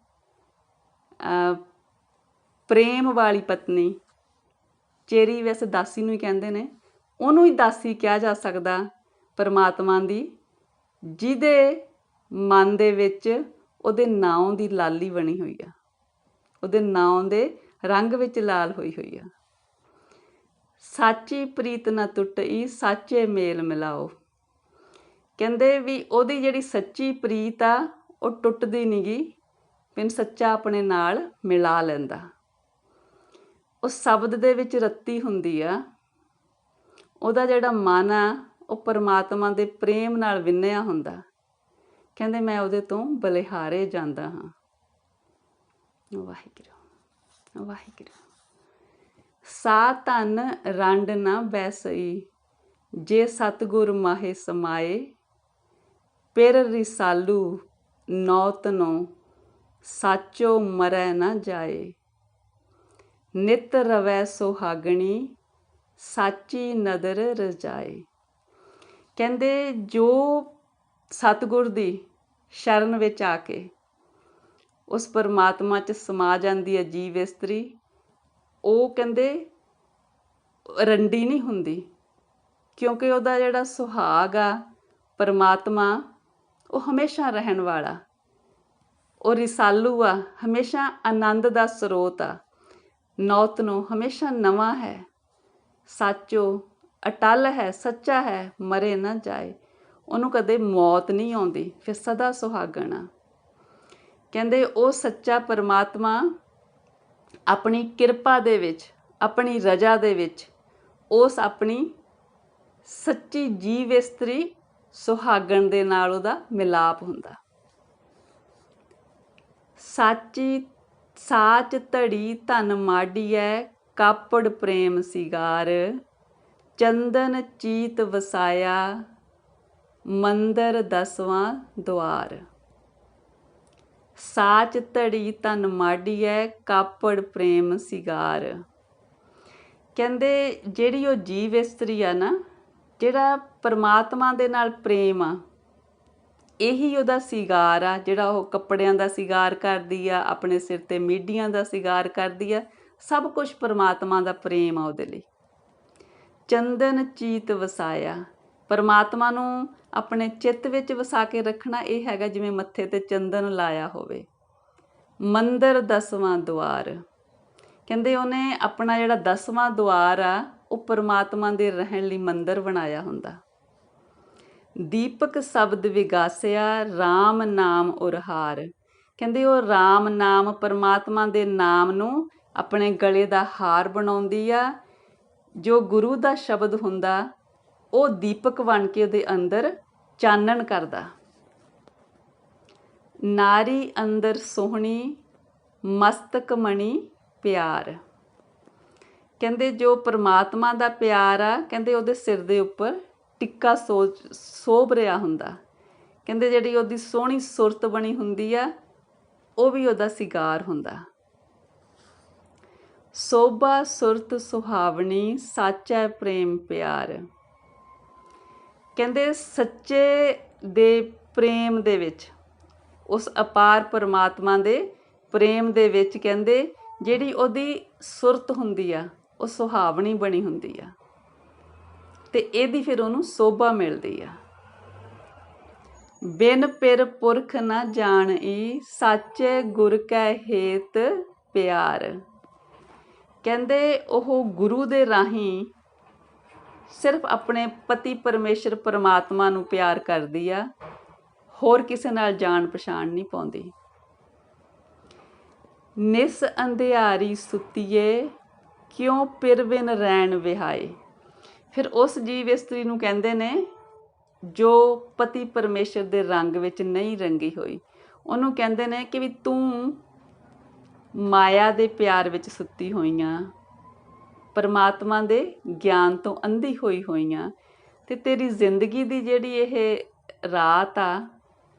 ਪ੍ਰੇਮ ਵਾਲੀ ਪਤਨੀ, ਚੇਰੀ ਵੈਸੇ ਦਾਸੀ ਨੂੰ ਹੀ ਕਹਿੰਦੇ ਨੇ, ਉਹਨੂੰ ਹੀ ਦਾਸੀ ਕਿਹਾ ਜਾ ਸਕਦਾ ਪਰਮਾਤਮਾ ਦੀ, ਜਿਹਦੇ ਮਨ ਦੇ ਵਿੱਚ ਉਹਦੇ ਨਾਂ ਦੀ ਲਾਲੀ ਬਣੀ ਹੋਈ ਆ, ਉਹਦੇ ਨਾਂ ਦੇ ਰੰਗ ਵਿੱਚ ਲਾਲ ਹੋਈ ਹੋਈ ਆ। ਸਾਚੀ ਪ੍ਰੀਤ ਨਾ ਟੁੱਟਈ ਸਾਚੇ ਮੇਲ ਮਿਲਾਓ। ਕਹਿੰਦੇ ਵੀ ਉਹਦੀ ਜਿਹੜੀ ਸੱਚੀ ਪ੍ਰੀਤ ਆ ਉਹ ਟੁੱਟਦੀ ਨਹੀਂ ਗੀ, ਮੈਨੂੰ ਸੱਚਾ ਆਪਣੇ ਨਾਲ ਮਿਲਾ ਲੈਂਦਾ। ਉਹ ਸ਼ਬਦ ਦੇ ਵਿੱਚ ਰੱਤੀ ਹੁੰਦੀ ਆ, ਉਹਦਾ ਜਿਹੜਾ ਮਨ ਆ ਉਹ ਪਰਮਾਤਮਾ ਦੇ ਪ੍ਰੇਮ ਨਾਲ ਵਿੰਨਿਆ ਹੁੰਦਾ। ਕਹਿੰਦੇ ਮੈਂ ਉਹਦੇ ਤੋਂ ਬਲਿਹਾਰੇ ਜਾਂਦਾ ਹਾਂ। ਵਾਹਿਗੁਰੂ ਵਾਹਿਗੁਰੂ। ਸਾ ਧਨ ਰੰਡ ਨਾ ਬੈਸਈ ਜੇ ਸਤਿਗੁਰ ਮਾਹੇ ਸਮਾਏ। ਪਿਰ ਰਿਸਾਲੂ ਨੌਤਨੋ ਸਾਚੋ ਮਰੈ ਨਾ ਜਾਏ। ਨਿਤ ਰਵੈ ਸੁਹਾਗਣੀ ਸਾਚੀ ਨਦਰ ਰਜਾਏ। ਕਹਿੰਦੇ ਜੋ ਸਤਿਗੁਰ ਦੀ ਸ਼ਰਨ ਵਿੱਚ ਆ ਕੇ ਉਸ ਪਰਮਾਤਮਾ 'ਚ ਸਮਾ ਜਾਂਦੀ ਹੈ ਜੀਵ ਇਸਤਰੀ, ਉਹ ਕਹਿੰਦੇ ਰੰਡੀ ਨਹੀਂ ਹੁੰਦੀ, ਕਿਉਂਕਿ ਉਹਦਾ ਜਿਹੜਾ ਸੁਹਾਗ ਆ ਪਰਮਾਤਮਾ ਉਹ ਹਮੇਸ਼ਾ ਰਹਿਣ ਵਾਲਾ, ਉਹ ਰਿਸਾਲੂ ਆ, ਹਮੇਸ਼ਾ ਆਨੰਦ ਦਾ ਸਰੋਤ ਆ। ਨੌਤਨੋ ਹਮੇਸ਼ਾ ਨਵਾਂ ਹੈ, ਸਾਚੋ ਅਟੱਲ ਹੈ, ਸੱਚਾ ਹੈ, ਮਰੇ ਨਾ ਜਾਏ, ਉਹਨੂੰ ਕਦੇ ਮੌਤ ਨਹੀਂ ਆਉਂਦੀ, ਫਿਰ ਸਦਾ ਸੁਹਾਗਣ ਆ। ਕਹਿੰਦੇ ਉਹ ਸੱਚਾ ਪਰਮਾਤਮਾ ਆਪਣੀ ਕਿਰਪਾ ਦੇ ਵਿੱਚ, ਆਪਣੀ ਰਜਾ ਦੇ ਵਿੱਚ ਉਸ ਆਪਣੀ ਸੱਚੀ ਜੀਵ ਇਸਤਰੀ ਸੁਹਾਗਣ ਦੇ ਨਾਲ ਉਹਦਾ ਮਿਲਾਪ ਹੁੰਦਾ। ਸਾਚੀ ਸਾਚ ਧੜੀ ਧਨ ਮਾਡੀਐ ਕਾਪੜ ਪ੍ਰੇਮ ਸਿਗਾਰ। ਚੰਦਨ ਚੀਤ ਵਸਾਇਆ ਮੰਦਰ 10ਵਾਂ ਦੁਆਰ। ਸਾਚ ਧੜੀ ਧਨ ਮਾਡੀਐ ਕਾਪੜ ਪ੍ਰੇਮ ਸਿਗਾਰ। ਕਹਿੰਦੇ ਜਿਹੜੀ ਉਹ ਜੀਵ ਇਸਤਰੀ ਆ ਨਾ, ਜਿਹੜਾ ਪਰਮਾਤਮਾ ਦੇ ਨਾਲ ਪ੍ਰੇਮ ਆ, ਇਹੀ ਉਹਦਾ ਸਿਗਾਰ ਆ, ਜਿਹੜਾ ਉਹ ਕੱਪੜਿਆਂ ਦਾ ਸਿਗਾਰ ਕਰਦੀ ਆ, ਆਪਣੇ ਸਿਰ 'ਤੇ ਮੀਢੀਆਂ ਦਾ ਸਿਗਾਰ ਕਰਦੀ ਆ, ਸਭ ਕੁਛ ਪਰਮਾਤਮਾ ਦਾ ਪ੍ਰੇਮ ਆ ਉਹਦੇ ਲਈ। ਚੰਦਨ ਚੀਤ ਵਸਾਇਆ, ਪਰਮਾਤਮਾ ਨੂੰ ਆਪਣੇ ਚਿੱਤ ਵਿੱਚ ਵਸਾ ਕੇ ਰੱਖਣਾ, ਇਹ ਹੈਗਾ ਜਿਵੇਂ ਮੱਥੇ 'ਤੇ ਚੰਦਨ ਲਾਇਆ ਹੋਵੇ। ਮੰਦਰ 10ਵਾਂ ਦੁਆਰ। ਕਹਿੰਦੇ ਉਹਨੇ ਆਪਣਾ ਜਿਹੜਾ 10ਵਾਂ ਦੁਆਰ ਆ ਉਹ ਪਰਮਾਤਮਾ ਦੇ ਰਹਿਣ ਲਈ ਮੰਦਰ ਬਣਾਇਆ ਹੁੰਦਾ। ਦੀਪਕ ਸ਼ਬਦ ਵਿਗਾਸਿਆ ਰਾਮ ਨਾਮ ਉਰਹਾਰ। ਕਹਿੰਦੇ ਉਹ ਰਾਮ ਨਾਮ, ਪਰਮਾਤਮਾ ਦੇ ਨਾਮ ਨੂੰ ਆਪਣੇ ਗਲੇ ਦਾ ਹਾਰ ਬਣਾਉਂਦੀ ਆ। ਜੋ ਗੁਰੂ ਦਾ ਸ਼ਬਦ ਹੁੰਦਾ ਉਹ ਦੀਪਕ ਬਣ ਕੇ ਉਹਦੇ ਅੰਦਰ ਚਾਨਣ ਕਰਦਾ। ਨਾਰੀ ਅੰਦਰ ਸੋਹਣੀ ਮਸਤਕ ਮਣੀ ਪਿਆਰ। ਕਹਿੰਦੇ ਜੋ ਪਰਮਾਤਮਾ ਦਾ ਪਿਆਰ ਆ, ਕਹਿੰਦੇ ਉਹਦੇ ਸਿਰ ਦੇ ਉੱਪਰ ਟਿੱਕਾ ਸੋਭ ਰਿਹਾ ਹੁੰਦਾ। ਕਹਿੰਦੇ ਜਿਹੜੀ ਉਹਦੀ ਸੋਹਣੀ ਸੁਰਤ ਬਣੀ ਹੁੰਦੀ ਆ, ਉਹ ਵੀ ਉਹਦਾ ਸਿਗਾਰ ਹੁੰਦਾ। ਸੋਭਾ ਸੁਰਤ ਸੁਹਾਵਣੀ, ਸਾਚਾ ਪ੍ਰੇਮ ਪਿਆਰ। ਕਹਿੰਦੇ ਸੱਚੇ ਦੇ ਪ੍ਰੇਮ ਦੇ ਵਿੱਚ, ਉਸ ਅਪਾਰ ਪਰਮਾਤਮਾ ਦੇ ਪ੍ਰੇਮ ਦੇ ਵਿੱਚ, ਕਹਿੰਦੇ ਜਿਹੜੀ ਉਹਦੀ ਸੁਰਤ ਹੁੰਦੀ ਆ ਉਹ ਸੁਹਾਵਣੀ ਬਣੀ ਹੁੰਦੀ ਆ, ਤੇ ਇਹਦੀ ਫਿਰ ਉਹਨੂੰ ਸੋਭਾ ਮਿਲਦੀ ਆ। ਬਿਨ ਪਿਰ ਪੁਰਖ ਨਾ ਜਾਣਈ, ਸਾਚੇ ਗੁਰ ਕੈ ਹੇਤ ਪਿਆਰ। ਕਹਿੰਦੇ ਉਹ ਗੁਰੂ ਦੇ ਰਾਹੀਂ ਸਿਰਫ ਆਪਣੇ ਪਤੀ ਪਰਮੇਸ਼ਰ ਪਰਮਾਤਮਾ ਨੂੰ ਪਿਆਰ ਕਰਦੀ ਆ, ਹੋਰ ਕਿਸੇ ਨਾਲ ਜਾਣ ਪਛਾਣ ਨਹੀਂ ਪਾਉਂਦੀ। ਨਿਸ ਅੰਧਿਆਰੀ ਸੁੱਤੀਏ, ਕਿਉਂ ਪਿਰ ਬਿਨ ਰੈਣ ਵਿਹਾਏ। ਫਿਰ ਉਸ ਜੀਵ ਇਸਤਰੀ ਨੂੰ ਕਹਿੰਦੇ ਨੇ ਜੋ ਪਤੀ ਪਰਮੇਸ਼ਰ ਦੇ ਰੰਗ ਵਿੱਚ ਨਹੀਂ ਰੰਗੀ ਹੋਈ, ਉਹਨੂੰ ਕਹਿੰਦੇ ਨੇ ਕਿ ਵੀ ਤੂੰ ਮਾਇਆ ਦੇ ਪਿਆਰ ਵਿੱਚ ਸੁੱਤੀ ਹੋਈਆਂ, ਪਰਮਾਤਮਾ ਦੇ ਗਿਆਨ ਤੋਂ ਅੰਧੀ ਹੋਈਆਂ, ਤੇ ਤੇਰੀ ਜ਼ਿੰਦਗੀ ਦੀ ਜਿਹੜੀ ਇਹ ਰਾਤ ਆ,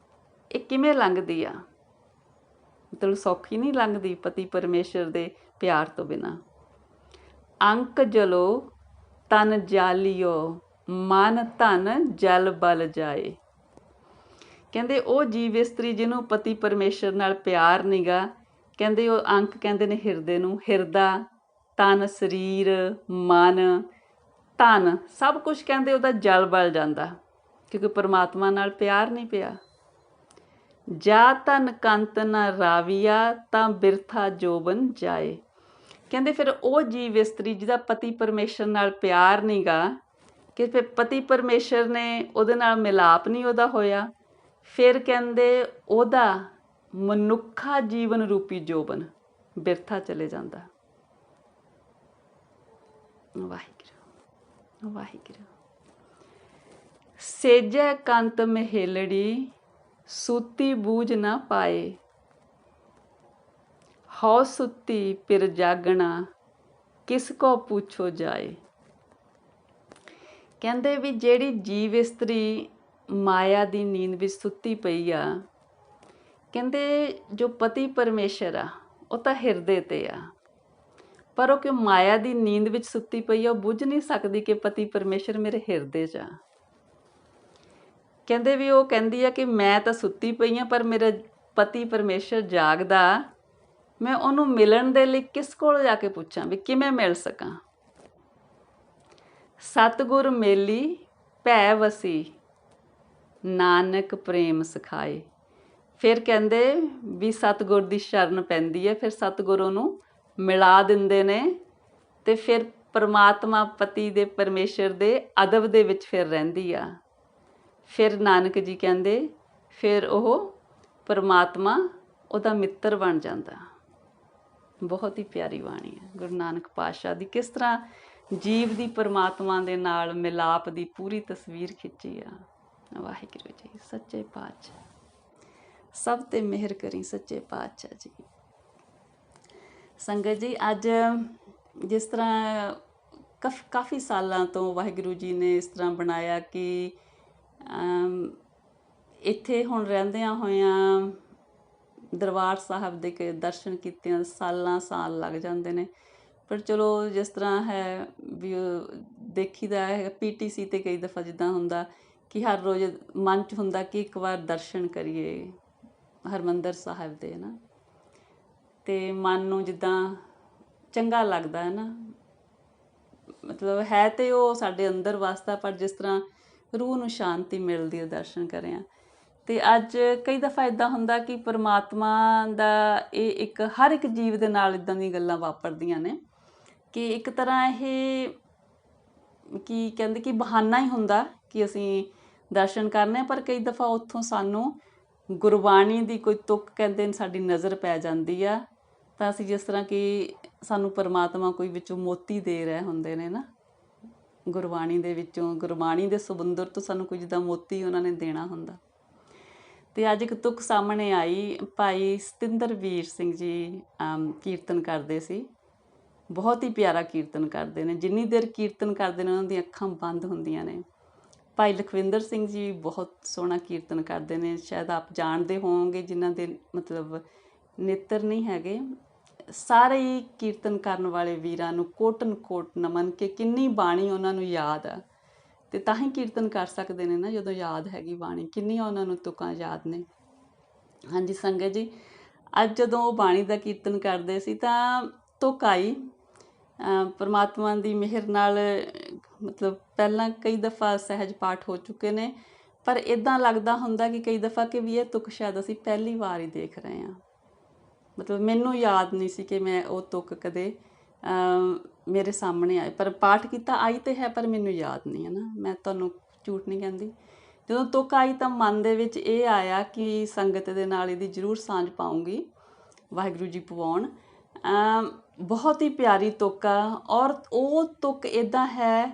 ਇਹ ਕਿਵੇਂ ਲੰਘਦੀ ਆ। ਮਤਲਬ ਸੌਖੀ ਨਹੀਂ ਲੰਘਦੀ ਪਤੀ ਪਰਮੇਸ਼ਰ ਦੇ ਪਿਆਰ ਤੋਂ ਬਿਨਾਂ। ਅੰਕ ਜਲੋ ਤਨ ਜਾਲਿਓ, ਮਨ ਧਨ ਜਲ ਬਲ ਜਾਏ। ਕਹਿੰਦੇ ਉਹ ਜੀਵ ਇਸਤਰੀ ਜਿਹਨੂੰ ਪਤੀ ਪਰਮੇਸ਼ਰ ਨਾਲ ਪਿਆਰ ਨੀਗਾ, ਕਹਿੰਦੇ ਉਹ ਅੰਕ ਕਹਿੰਦੇ ਨੇ ਹਿਰਦੇ ਨੂੰ, ਹਿਰਦਾ, ਤਨ, ਸਰੀਰ, ਮਨ, ਧਨ, ਸਭ ਕੁਝ ਕਹਿੰਦੇ ਉਹਦਾ ਜਲ ਬਲ ਜਾਂਦਾ, ਕਿਉਂਕਿ ਪਰਮਾਤਮਾ ਨਾਲ ਪਿਆਰ ਨਹੀਂ ਪਿਆ। ਜਾ ਧਨ ਕੰਤ ਨਾ ਰਾਵੀਆ, ਤਾਂ ਬਿਰਥਾ ਜੋਬਨ ਜਾਏ। ਕਹਿੰਦੇ ਫਿਰ ਉਹ ਜੀਵ ਇਸਤਰੀ ਜਿਹਦਾ ਪਤੀ ਪਰਮੇਸ਼ਰ ਨਾਲ ਪਿਆਰ ਨੀਗਾ, ਕਿ ਫਿਰ ਪਤੀ ਪਰਮੇਸ਼ਰ ਨੇ ਉਹਦੇ ਨਾਲ ਮਿਲਾਪ ਨਹੀਂ ਉਹਦਾ ਹੋਇਆ, ਫਿਰ ਕਹਿੰਦੇ ਉਹਦਾ ਮਨੁੱਖਾ ਜੀਵਨ ਰੂਪੀ ਜੋਬਨ ਬਿਰਥਾ ਚਲੇ ਜਾਂਦਾ। ਵਾਹਿਗੁਰੂ ਵਾਹਿਗੁਰੂ। ਸੇਜੈ ਕੰਤ ਮਹੇਲੜੀ, ਸੂਤੀ ਬੂਝ ਨਾ ਪਾਏ। ਹਉ ਸੁੱਤੀ ਪਿਰ ਜਾਗਣਾ, ਕਿਸ ਕੋ ਪੁੱਛੋ ਜਾਏ। ਕਹਿੰਦੇ ਵੀ ਜਿਹੜੀ ਜੀਵ ਇਸਤਰੀ ਮਾਇਆ ਦੀ ਨੀਂਦ ਵਿੱਚ ਸੁੱਤੀ ਪਈ ਆ, ਕਹਿੰਦੇ ਜੋ ਪਤੀ ਪਰਮੇਸ਼ਰ ਆ ਉਹ ਤਾਂ ਹਿਰਦੇ ਤੇ ਆ, ਪਰ ਉਹ ਕਿ ਮਾਇਆ ਦੀ ਨੀਂਦ ਵਿੱਚ ਸੁੱਤੀ ਪਈ ਆ, ਉਹ ਬੁੱਝ ਨਹੀਂ ਸਕਦੀ ਕਿ ਪਤੀ ਪਰਮੇਸ਼ਰ ਮੇਰੇ ਹਿਰਦੇ 'ਚ ਆ। ਕਹਿੰਦੇ ਵੀ ਉਹ ਕਹਿੰਦੀ ਆ ਕਿ ਮੈਂ ਤਾਂ ਸੁੱਤੀ ਪਈ ਹਾਂ, ਪਰ ਮੇਰਾ ਪਤੀ ਪਰਮੇਸ਼ਰ ਜਾਗਦਾ, ਮੈਂ ਉਹਨੂੰ ਮਿਲਣ ਦੇ ਲਈ ਕਿਸ ਕੋਲ ਜਾ ਕੇ ਪੁੱਛਾਂ, ਵੀ ਕਿਵੇਂ ਮਿਲ ਸਕਾਂ। ਸਤਿਗੁਰ ਮੇਲੀ ਭੈ ਵਸੀ, ਨਾਨਕ ਪ੍ਰੇਮ ਸਿਖਾਏ। ਫਿਰ ਕਹਿੰਦੇ ਵੀ ਸਤਿਗੁਰ ਦੀ ਸ਼ਰਨ ਪੈਂਦੀ ਹੈ, ਫਿਰ ਸਤਿਗੁਰ ਉਹਨੂੰ ਮਿਲਾ ਦਿੰਦੇ ਨੇ, ਤੇ ਫਿਰ ਪਰਮਾਤਮਾ ਪਤੀ ਦੇ ਪਰਮੇਸ਼ਰ ਦੇ ਅਦਬ ਦੇ ਵਿੱਚ ਫਿਰ ਰਹਿੰਦੀ ਆ। ਫਿਰ ਨਾਨਕ ਜੀ ਕਹਿੰਦੇ ਫਿਰ ਉਹ ਪਰਮਾਤਮਾ ਉਹਦਾ ਮਿੱਤਰ ਬਣ ਜਾਂਦਾ। ਬਹੁਤ ਹੀ ਪਿਆਰੀ ਬਾਣੀ ਹੈ ਗੁਰੂ ਨਾਨਕ ਪਾਤਸ਼ਾਹ ਦੀ, ਕਿਸ ਤਰ੍ਹਾਂ ਜੀਵ ਦੀ ਪਰਮਾਤਮਾ ਦੇ ਨਾਲ ਮਿਲਾਪ ਦੀ ਪੂਰੀ ਤਸਵੀਰ ਖਿੱਚੀ ਆ। ਵਾਹਿਗੁਰੂ ਜੀ ਸੱਚੇ ਪਾਤਸ਼ਾਹ, ਸਭ ਤੇ ਮਿਹਰ ਕਰੀ ਸੱਚੇ ਪਾਤਸ਼ਾਹ ਜੀ। ਸੰਗਤ ਜੀ, ਅੱਜ ਜਿਸ ਤਰ੍ਹਾਂ ਕਾਫੀ ਸਾਲਾਂ ਤੋਂ ਵਾਹਿਗੁਰੂ ਜੀ ਨੇ ਇਸ ਤਰ੍ਹਾਂ ਬਣਾਇਆ ਕਿ ਇੱਥੇ ਹੁਣ ਰਹਿੰਦਿਆਂ ਹੋਇਆਂ ਦਰਬਾਰ ਸਾਹਿਬ ਦੇ ਦਰਸ਼ਨ ਕੀਤਿਆਂ ਸਾਲ ਲੱਗ ਜਾਂਦੇ ਨੇ, ਪਰ ਚਲੋ ਜਿਸ ਤਰ੍ਹਾਂ ਹੈ ਵੀ ਦੇਖੀਦਾ ਹੈ PTC 'ਤੇ ਕਈ ਦਫਾ ਜਿੱਦਾਂ ਹੁੰਦਾ ਕਿ ਹਰ ਰੋਜ਼ ਮਨ 'ਚ ਹੁੰਦਾ ਕਿ ਇੱਕ ਵਾਰ ਦਰਸ਼ਨ ਕਰੀਏ ਹਰਿਮੰਦਰ ਸਾਹਿਬ ਦੇ ਨਾ, ਅਤੇ ਮਨ ਨੂੰ ਜਿੱਦਾਂ ਚੰਗਾ ਲੱਗਦਾ ਹੈ ਨਾ। ਮਤਲਬ ਹੈ ਤੇ ਉਹ ਸਾਡੇ ਅੰਦਰ ਵਾਸਤਾ, ਪਰ ਜਿਸ ਤਰ੍ਹਾਂ ਰੂਹ ਨੂੰ ਸ਼ਾਂਤੀ ਮਿਲਦੀ ਹੈ ਦਰਸ਼ਨ ਕਰਿਆ। ਅਤੇ ਅੱਜ ਕਈ ਦਫਾ ਇੱਦਾਂ ਹੁੰਦਾ ਕਿ ਪਰਮਾਤਮਾ ਦਾ ਇਹ ਇੱਕ ਹਰ ਇੱਕ ਜੀਵ ਦੇ ਨਾਲ ਇੱਦਾਂ ਦੀਆਂ ਗੱਲਾਂ ਵਾਪਰਦੀਆਂ ਨੇ ਕਿ ਇੱਕ ਤਰ੍ਹਾਂ ਇਹ ਕੀ ਕਹਿੰਦੇ ਕਿ ਬਹਾਨਾ ਹੀ ਹੁੰਦਾ ਕਿ ਅਸੀਂ ਦਰਸ਼ਨ ਕਰਨੇ, ਪਰ ਕਈ ਦਫਾ ਉੱਥੋਂ ਸਾਨੂੰ ਗੁਰਬਾਣੀ ਦੀ ਕੋਈ ਤੁਕ ਕਹਿੰਦੇ ਸਾਡੀ ਨਜ਼ਰ ਪੈ ਜਾਂਦੀ ਆ, ਤਾਂ ਅਸੀਂ ਜਿਸ ਤਰ੍ਹਾਂ ਕਿ ਸਾਨੂੰ ਪਰਮਾਤਮਾ ਕੋਈ ਵਿੱਚੋਂ ਮੋਤੀ ਦੇ ਰਹੇ ਹੁੰਦੇ ਨੇ ਨਾ, ਗੁਰਬਾਣੀ ਦੇ ਵਿੱਚੋਂ, ਗੁਰਬਾਣੀ ਦੇ ਸਮੁੰਦਰ ਤੋਂ ਸਾਨੂੰ ਕੁਝ ਜਿੱਦਾਂ ਮੋਤੀ ਉਹਨਾਂ ਨੇ ਦੇਣਾ ਹੁੰਦਾ। ਅਤੇ ਅੱਜ ਇੱਕ ਤੁਕ ਸਾਹਮਣੇ ਆਈ, ਭਾਈ ਸਤਿੰਦਰਵੀਰ ਸਿੰਘ ਜੀ ਕੀਰਤਨ ਕਰਦੇ ਸੀ, ਬਹੁਤ ਹੀ ਪਿਆਰਾ ਕੀਰਤਨ ਕਰਦੇ ਨੇ। ਜਿੰਨੀ ਦੇਰ ਕੀਰਤਨ ਕਰਦੇ ਨੇ ਉਹਨਾਂ ਦੀਆਂ ਅੱਖਾਂ ਬੰਦ ਹੁੰਦੀਆਂ ਨੇ। ਭਾਈ ਲਖਵਿੰਦਰ ਸਿੰਘ ਜੀ ਬਹੁਤ ਸੋਹਣਾ ਕੀਰਤਨ ਕਰਦੇ ਨੇ। ਸ਼ਾਇਦ ਆਪ ਜਾਣਦੇ ਹੋਵੋਗੇ, ਜਿਨ੍ਹਾਂ ਦੇ ਮਤਲਬ ਨੇਤਰ ਨਹੀਂ ਹੈਗੇ। ਸਾਰੇ ਹੀ ਕੀਰਤਨ ਕਰਨ ਵਾਲੇ ਵੀਰਾਂ ਨੂੰ ਕੋਟਨ ਕੋਟ ਨਮਨ, ਕਿ ਕਿੰਨੀ ਬਾਣੀ ਉਹਨਾਂ ਨੂੰ ਯਾਦ ਆ, ਅਤੇ ਤਾਂ ਹੀ ਕੀਰਤਨ ਕਰ ਸਕਦੇ ਨੇ ਨਾ ਜਦੋਂ ਯਾਦ ਹੈਗੀ ਬਾਣੀ। ਕਿੰਨੀਆਂ ਉਹਨਾਂ ਨੂੰ ਤੁਕਾਂ ਯਾਦ ਨੇ। ਹਾਂਜੀ ਸੰਗਤ ਜੀ, ਅੱਜ ਜਦੋਂ ਉਹ ਬਾਣੀ ਦਾ ਕੀਰਤਨ ਕਰਦੇ ਸੀ ਤਾਂ ਤੁਕ ਆਈ ਪਰਮਾਤਮਾ ਦੀ ਮਿਹਰ ਨਾਲ। ਮਤਲਬ ਪਹਿਲਾਂ ਕਈ ਦਫਾ ਸਹਿਜ ਪਾਠ ਹੋ ਚੁੱਕੇ ਨੇ, ਪਰ ਇੱਦਾਂ ਲੱਗਦਾ ਹੁੰਦਾ ਕਿ ਕਈ ਦਫਾ ਕਿ ਵੀ ਇਹ ਤੁਕ ਸ਼ਾਇਦ ਅਸੀਂ ਪਹਿਲੀ ਵਾਰ ਹੀ ਦੇਖ ਰਹੇ ਹਾਂ। ਮਤਲਬ ਮੈਨੂੰ ਯਾਦ ਨਹੀਂ ਸੀ ਕਿ ਮੈਂ ਉਹ ਤੁਕ ਕਦੇ ਮੇਰੇ ਸਾਹਮਣੇ ਆਏ, ਪਰ ਪਾਠ ਕੀਤਾ ਆਈ ਤਾਂ ਹੈ, ਪਰ ਮੈਨੂੰ ਯਾਦ ਨਹੀਂ ਹੈ ਨਾ। ਮੈਂ ਤੁਹਾਨੂੰ ਝੂਠ ਨਹੀਂ ਕਹਿੰਦੀ। ਜਦੋਂ ਤੁਕ ਆਈ ਤਾਂ ਮਨ ਦੇ ਵਿੱਚ ਇਹ ਆਇਆ ਕਿ ਸੰਗਤ ਦੇ ਨਾਲ ਇਹਦੀ ਜ਼ਰੂਰ ਸਾਂਝ ਪਾਊਂਗੀ। ਵਾਹਿਗੁਰੂ ਜੀ ਪਵਾਉਣ। ਬਹੁਤ ਹੀ ਪਿਆਰੀ ਤੁਕ ਆ, ਔਰ ਉਹ ਤੁਕ ਇੱਦਾਂ ਹੈ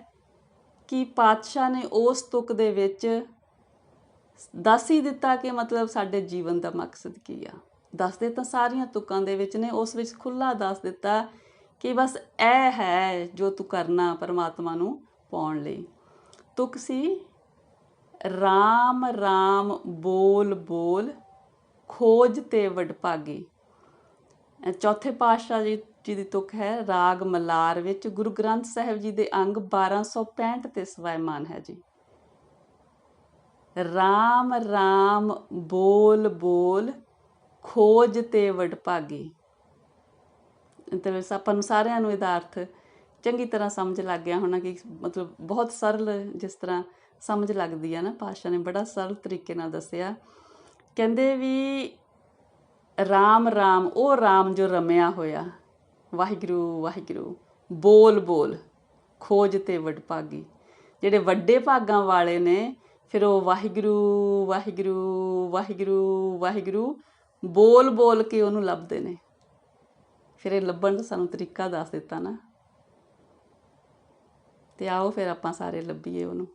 ਕਿ ਪਾਤਸ਼ਾਹ ਨੇ ਉਸ ਤੁਕ ਦੇ ਵਿੱਚ ਦੱਸ ਹੀ ਦਿੱਤਾ ਕਿ ਮਤਲਬ ਸਾਡੇ ਜੀਵਨ ਦਾ ਮਕਸਦ ਕੀ ਆ। ਦੱਸਦੇ ਤਾਂ ਸਾਰੀਆਂ ਤੁਕਾਂ ਦੇ ਵਿੱਚ ਨੇ, ਉਸ ਵਿੱਚ ਖੁੱਲ੍ਹਾ ਦੱਸ ਦਿੱਤਾ ਕਿ ਬਸ ਇਹ ਹੈ ਜੋ ਤੂੰ ਕਰਨਾ ਪਰਮਾਤਮਾ ਨੂੰ ਪਾਉਣ ਲਈ। ਤੁਕ ਸੀ ਰਾਮ ਰਾਮ ਬੋਲ ਬੋਲ ਖੋਜ ਤੇ ਵਡਭਾਗੀ। ਚੌਥੇ ਪਾਤਸ਼ਾਹ ਜੀ ਦੀ ਤੁਕ ਹੈ। ਰਾਗ ਮਲਾਰ ਵਿੱਚ ਗੁਰੂ ਗ੍ਰੰਥ ਸਾਹਿਬ ਜੀ ਦੇ ਅੰਗ 1265 ਤੇ ਸਵੈਮਾਨ ਹੈ ਜੀ। ਰਾਮ ਰਾਮ ਬੋਲ ਬੋਲ ਖੋਜ ਤੇ ਵਡਭਾਗੀ। ਤੇ ਆਪਾਂ ਨੂੰ ਸਾਰਿਆਂ ਨੂੰ ਇਹਦਾ ਅਰਥ ਚੰਗੀ ਤਰ੍ਹਾਂ ਸਮਝ ਲੱਗ ਗਿਆ ਹੋਣਾ ਕਿ ਮਤਲਬ ਬਹੁਤ ਸਰਲ, ਜਿਸ ਤਰ੍ਹਾਂ ਸਮਝ ਲੱਗਦੀ ਆ ਨਾ, ਪਾਤਸ਼ਾਹ ਨੇ ਬੜਾ ਸਰਲ ਤਰੀਕੇ ਨਾਲ ਦੱਸਿਆ। ਕਹਿੰਦੇ ਵੀ ਰਾਮ ਰਾਮ, ਉਹ ਰਾਮ ਜੋ ਰਮਿਆ ਹੋਇਆ, ਵਾਹਿਗੁਰੂ ਵਾਹਿਗੁਰੂ, ਬੋਲ ਬੋਲ ਖੋਜ ਤੇ ਵਡਭਾਗੀ। ਜਿਹੜੇ ਵੱਡੇ ਭਾਗਾਂ ਵਾਲੇ ਨੇ, ਫਿਰ ਉਹ ਵਾਹਿਗੁਰੂ ਵਾਹਿਗੁਰੂ ਵਾਹਿਗੁਰੂ ਵਾਹਿਗੁਰੂ ਬੋਲ ਬੋਲ ਕੇ ਉਹਨੂੰ ਲੱਭਦੇ ਨੇ। ਫਿਰ ਇਹ ਲੱਭਣ ਦਾ ਸਾਨੂੰ ਤਰੀਕਾ ਦੱਸ ਦਿੱਤਾ ਨਾ, ਤੇ ਆਓ ਫਿਰ ਆਪਾਂ ਸਾਰੇ ਲੱਭੀਏ ਉਹਨੂੰ।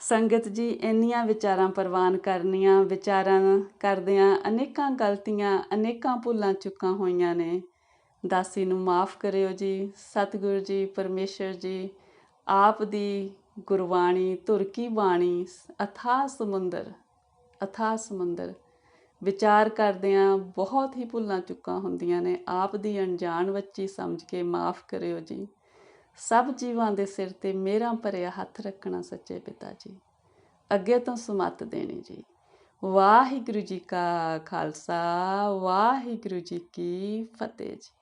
ਸੰਗਤ ਜੀ, ਇੰਨੀਆਂ ਵਿਚਾਰਾਂ ਪ੍ਰਵਾਨ ਕਰਨੀਆਂ, ਵਿਚਾਰਾਂ ਕਰਦਿਆਂ ਅਨੇਕਾਂ ਗਲਤੀਆਂ, ਅਨੇਕਾਂ ਭੁੱਲਾਂ ਚੁੱਕਾਂ ਹੋਈਆਂ ਨੇ। ਦਾਸੀ ਨੂੰ ਮਾਫ਼ ਕਰਿਓ ਜੀ। ਸਤਿਗੁਰੂ ਜੀ, ਪਰਮੇਸ਼ਰ ਜੀ, ਆਪ ਦੀ ਗੁਰਬਾਣੀ, ਧੁਰ ਕੀ ਬਾਣੀ, ਅਥਾਹ ਸਮੁੰਦਰ, ਅਥਾਹ ਸਮੁੰਦਰ। ਵਿਚਾਰ ਕਰਦਿਆਂ ਬਹੁਤ ਹੀ ਭੁੱਲਾਂ ਚੁੱਕਾਂ ਹੁੰਦੀਆਂ ਨੇ। ਆਪ ਦੀ ਅਣਜਾਣ ਬੱਚੀ ਸਮਝ ਕੇ ਮਾਫ਼ ਕਰਿਓ ਜੀ। ਸਭ ਜੀਵਾਂ ਦੇ ਸਿਰ 'ਤੇ ਮੇਰਾ ਭਰਿਆ ਹੱਥ ਰੱਖਣਾ ਸੱਚੇ ਪਿਤਾ ਜੀ। ਅੱਗੇ ਤੋਂ ਸੁਮੱਤ ਦੇਣੀ ਜੀ। ਵਾਹਿਗੁਰੂ ਜੀ ਕਾ ਖਾਲਸਾ, ਵਾਹਿਗੁਰੂ ਜੀ ਕੀ ਫਤਿਹ ਜੀ।